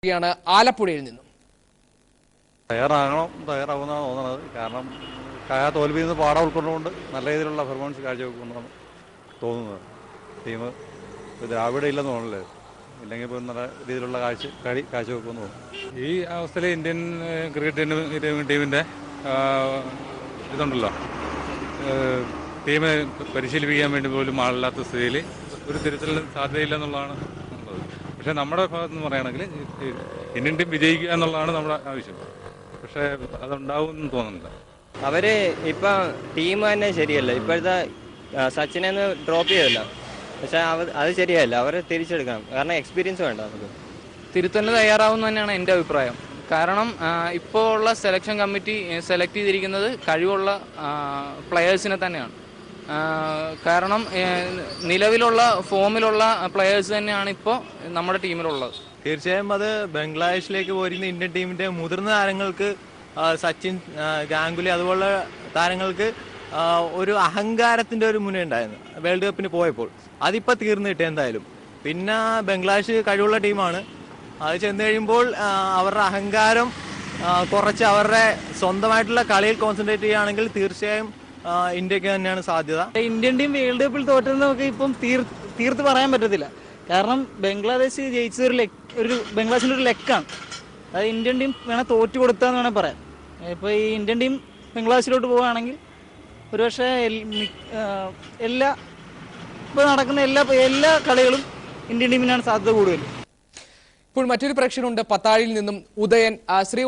ആലപ്പുഴയിൽ നിന്നും തയ്യാറാവുന്നതാണ് തോന്നുന്നത്. കാരണം തോൽവിയിൽ നിന്ന് പാഠം ഉൾക്കൊണ്ടുകൊണ്ട് നല്ല രീതിയിലുള്ള പെർഫോമൻസ് കാഴ്ചവെക്കുമെന്നാണ് തോന്നുന്നത്. ടീം ദ്രാവിഡ ഇല്ലെന്ന് തോന്നുന്നില്ലേ, ഇല്ലെങ്കിൽ ഇപ്പോൾ നല്ല രീതിയിലുള്ള കാഴ്ചവെക്കുമെന്ന് തോന്നുന്നു. ഈ അവസ്ഥയിൽ ഇന്ത്യൻ ക്രിക്കറ്റ് ടീമിൻ്റെ ഇതുണ്ടല്ലോ, ടീമെ പരിശീലിപ്പിക്കാൻ വേണ്ടി പോലും ആളില്ലാത്ത സ്ഥിതിയിൽ ഒരു തിരുത്തലിന് സാധ്യതയില്ലെന്നുള്ളതാണ് ഉള്ളത്. പക്ഷേ നമ്മുടെ ഭാഗത്ത് നിന്ന് പറയുകയാണെങ്കിൽ ഇന്ത്യൻ ടീം വിജയിക്കുക എന്നുള്ളതാണ് നമ്മുടെ ആവശ്യം. പക്ഷേ അതുണ്ടാവുമെന്ന് തോന്നുന്നില്ല. അവര് ഇപ്പം ടീം തന്നെ ശരിയല്ല. ഇപ്പോഴത്തെ സച്ചിനെ ഡ്രോപ്പ് ചെയ്തല്ല, പക്ഷെ അത് ശരിയല്ല. അവരെ തിരിച്ചെടുക്കണം, കാരണം എക്സ്പീരിയൻസ് വേണ്ട. നമുക്ക് തിരുത്തലിന് തയ്യാറാവുന്ന തന്നെയാണ് എൻ്റെ അഭിപ്രായം. കാരണം ഇപ്പോൾ ഉള്ള സെലക്ഷൻ കമ്മിറ്റി സെലക്ട് ചെയ്തിരിക്കുന്നത് കഴിവുള്ള പ്ലെയേഴ്സിനെ തന്നെയാണ്. കാരണം നിലവിലുള്ള ഫോമിലുള്ള പ്ലെയേഴ്സ് തന്നെയാണ് ഇപ്പോൾ നമ്മുടെ ടീമിലുള്ളത്. തീർച്ചയായും അത് ബംഗ്ലാദേശിലേക്ക് പോയിരിക്കുന്ന ഇന്ത്യൻ ടീമിന്റെ മുതിർന്ന താരങ്ങൾക്ക്, സച്ചിൻ, ഗാംഗുലി അതുപോലുള്ള താരങ്ങൾക്ക് ഒരു അഹങ്കാരത്തിന്റെ ഒരു മുന്നേ ഉണ്ടായിരുന്നു വേൾഡ് കപ്പിന് പോയപ്പോൾ. അതിപ്പോൾ തീർന്നു കിട്ടി എന്തായാലും. പിന്നെ ബംഗ്ലാദേശ് കഴിവുള്ള ടീമാണ്. അത് ചെന്ന് കഴിയുമ്പോൾ അവരുടെ അഹങ്കാരം കുറച്ച് അവരുടെ സ്വന്തമായിട്ടുള്ള കളിയിൽ കോൺസെൻട്രേറ്റ് ചെയ്യുകയാണെങ്കിൽ തീർച്ചയായും ഇന്ത്യക്ക് തന്നെയാണ് സാധ്യത. ഇന്ത്യൻ ടീം വേൾഡ് കപ്പിൽ തോറ്റെന്ന് നമുക്ക് ഇപ്പം തീർത്ത് പറയാൻ പറ്റത്തില്ല. കാരണം ബംഗ്ലാദേശ് ജയിച്ചത് ബംഗ്ലാദേശിന്റെ ഒരു ലെക്കാണ്. അത് ഇന്ത്യൻ ടീം വേണേൽ തോറ്റു കൊടുത്താന്ന് വേണേൽ പറയാം. ഇപ്പോൾ ഈ ഇന്ത്യൻ ടീം ബംഗ്ലാദേശിലോട്ട് പോവുകയാണെങ്കിൽ ഒരുപക്ഷെ ഇപ്പോൾ നടക്കുന്ന എല്ലാ കളികളും ഇന്ത്യൻ ടീമിനാണ് സാധ്യത കൂടുതൽ. ഇപ്പോൾ മറ്റൊരു പ്രേക്ഷകനുണ്ട് പത്താഴിയിൽ നിന്നും, ഉദയൻ. ശ്രീ